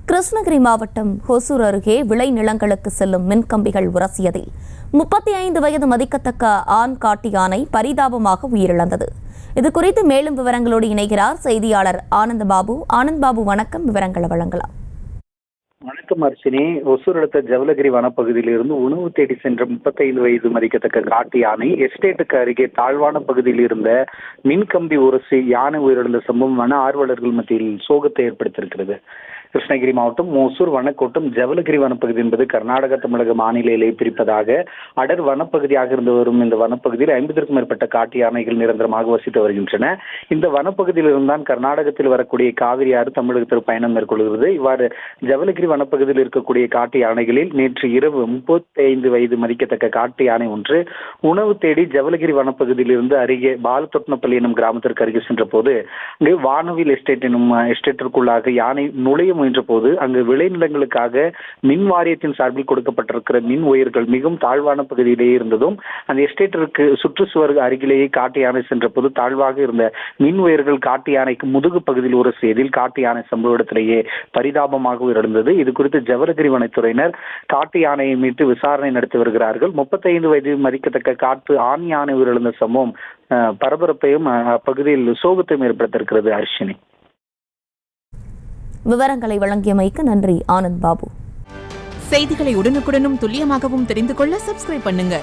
கிருஷ்ணகிரி மாவட்டம் ஹொசூர் அருகே விளைநிலங்களுக்கு செல்லும் மின்கம்பிகள் உரசியதில் 35 வயது மதிக்கத்தக்க ஆண் காட்டு யானை பரிதாபமாக உயிரிழந்தது. இதுகுறித்து மேலும் விவரங்களோடு இணைகிறார் செய்தியாளர் ஆனந்த் பாபு. ஆனந்த் பாபு, வணக்கம். விவரங்களை வழங்கலாம். வணக்கம் அர்ச்சினி. ஒசூர் அடுத்த ஜவலகிரி வனப்பகுதியில் இருந்து உணவு தேடி சென்ற 35 வயது மதிக்கத்தக்க காட்டு யானை எஸ்டேட்டுக்கு அருகே தாழ்வான பகுதியில் இருந்த மின்கம்பி உரசி யானை உயிரிழந்த சம்பவம் வன ஆர்வலர்கள் மத்தியில் சோகத்தை ஏற்படுத்தியிருக்கிறது. கிருஷ்ணகிரி மாவட்டம் ஒசூர் வனக்கோட்டம் ஜவலகிரி வனப்பகுதி என்பது கர்நாடக தமிழக மாநில எல்லையை பிரிப்பதாக அடர் வனப்பகுதியாக இருந்து வரும் இந்த வனப்பகுதியில் 50க்கும் மேற்பட்ட காட்டு யானைகள் நிரந்தரமாக வசித்து வருகின்றன. இந்த வனப்பகுதியில் இருந்தான் கர்நாடகத்தில் வரக்கூடிய காவிரி ஆறு தமிழகத்தில் பயணம் மேற்கொள்கிறது. இவ்வாறு ஜவலகிரி வனப்பகுதியில் இருக்கக்கூடிய காட்டு யானைகளில் நேற்று இரவு 35 வயது மதிக்கத்தக்க காட்டு யானை ஒன்று உணவு தேடி ஜவலகிரி வனப்பகுதியில் இருந்து அருகே பாலத்தொட்னப்பள்ளி எனும் கிராமத்திற்கு அருகே சென்ற போது அங்கு வானவில் எஸ்டேட் எனும் எஸ்டேட்டிற்குள்ளாக யானை நுழைய முயன்ற போது அங்கு விளைநிலங்களுக்காக மின் வாரியத்தின் சார்பில் கொடுக்கப்பட்டிருக்கிற மின் ஒயர்கள் மிகவும் தாழ்வான பகுதியிலேயே இருந்ததும் அந்த எஸ்டேட்டிற்கு சுற்றுச்சுவர் அருகிலேயே காட்டு யானை சென்ற போது தாழ்வாக இருந்த மின் ஒயர்கள் காட்டு யானைக்கு முதுகு பகுதியில் உரசியதில் காட்டு யானை சம்பவ இடத்திலேயே பரிதாபமாக உயிரிழந்தது. இது குறித்து ஜவலகிரி வனத்துறையினர் காட்டு யானையை மீட்டு விசாரணை நடத்தி வருகிறார்கள். 35 வயது மதிக்கத்தக்க காட்டு ஆண் யானை உயிரிழந்த சம்பவம் பரபரப்பையும் அப்பகுதியில் சோகத்தையும் ஏற்படுத்தியிருக்கிறது. அர்ஷினி, விவரங்களை வழங்கியமைக்கு நன்றி ஆனந்த் பாபு. செய்திகளை உடனுக்குடனும் துல்லியமாகவும் தெரிந்து கொள்ள சப்ஸ்கிரைப் பண்ணுங்க.